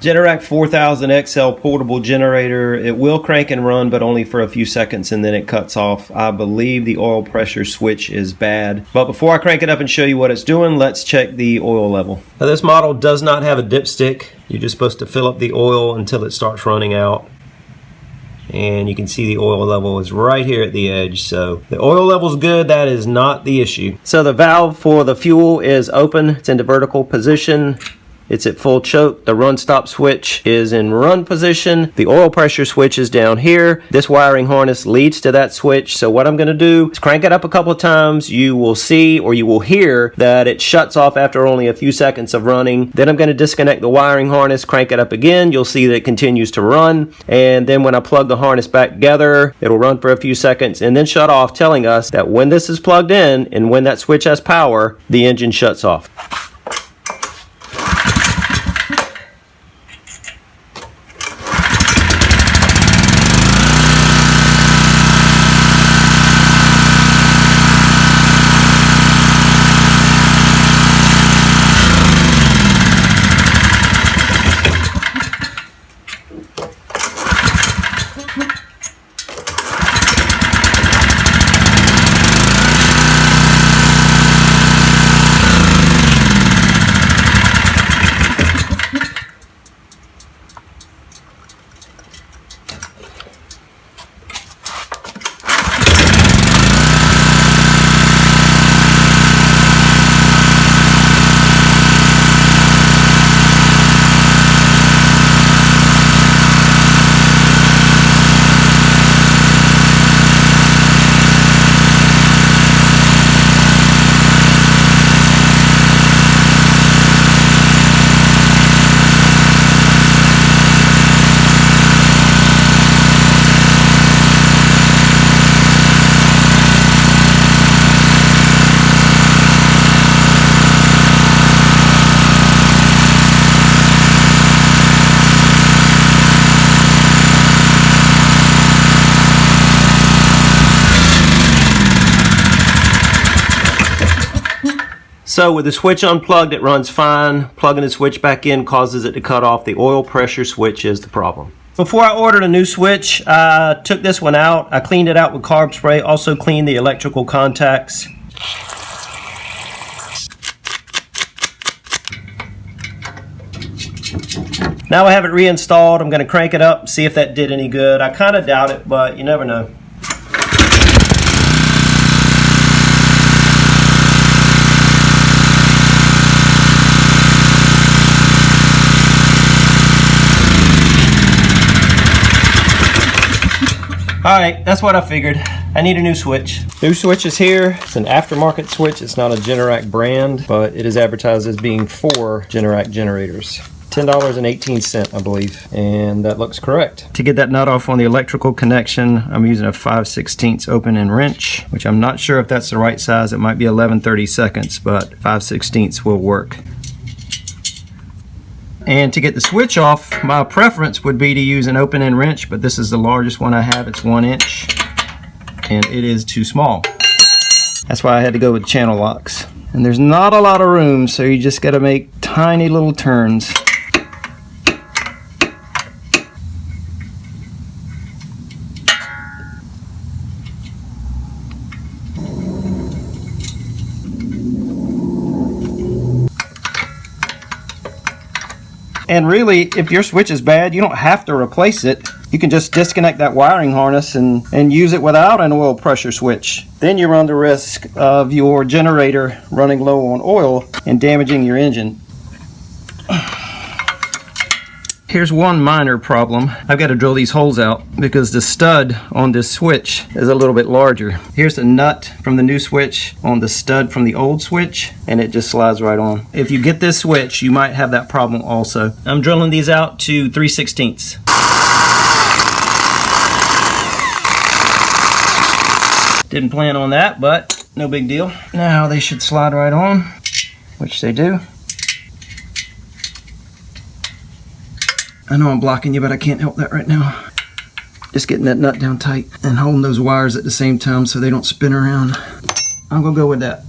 Generac 4000XL portable generator. It will crank and run, but only for a few seconds and then it cuts off. I believe the oil pressure switch is bad. But before I crank it up and show you what it's doing, let's check the oil level. Now this model does not have a dipstick. You're just supposed to fill up the oil until it starts running out. And you can see the oil level is right here at the edge. So the oil level is good. That is not the issue. So the valve for the fuel is open. It's in the vertical position. It's at full choke. The run stop switch is in run position. The oil pressure switch is down here. This wiring harness leads to that switch. So what I'm going to do is crank it up a couple of times. You will see, or you will hear, that it shuts off after only a few seconds of running. Then I'm going to disconnect the wiring harness, crank it up again. You'll see that it continues to run. And then when I plug the harness back together, it'll run for a few seconds and then shut off, telling us that when this is plugged in and when that switch has power, the engine shuts off. So with the switch unplugged, it runs fine. Plugging the switch back in causes it to cut off. The oil pressure switch is the problem. Before I ordered a new switch, I took this one out. I cleaned it out with carb spray, also cleaned the electrical contacts. Now I have it reinstalled. I'm going to crank it up, see if that did any good. I kind of doubt it, but you never know. Alright, that's what I figured. I need a new switch. New switch is here. It's an aftermarket switch. It's not a Generac brand, but it is advertised as being for Generac generators. $10.18, I believe, and that looks correct. To get that nut off on the electrical connection, I'm using a 5/16 open end wrench, which I'm not sure if that's the right size. It might be 11/32, but 5/16 will work. And to get the switch off, my preference would be to use an open end wrench, but this is the largest one I have. It's 1 inch, and it is too small. That's why I had to go with channel locks. And there's not a lot of room, so you just gotta make tiny little turns. And really, if your switch is bad, you don't have to replace it. You can just disconnect that wiring harness and use it without an oil pressure switch. Then you run the risk of your generator running low on oil and damaging your engine. Here's one minor problem. I've got to drill these holes out because the stud on this switch is a little bit larger. Here's the nut from the new switch on the stud from the old switch, and it just slides right on. If you get this switch, you might have that problem also. I'm drilling these out to 3/16. Didn't plan on that, but no big deal. Now they should slide right on, which they do. I know I'm blocking you, but I can't help that right now. Just getting that nut down tight and holding those wires at the same time so they don't spin around. I'm gonna go with that.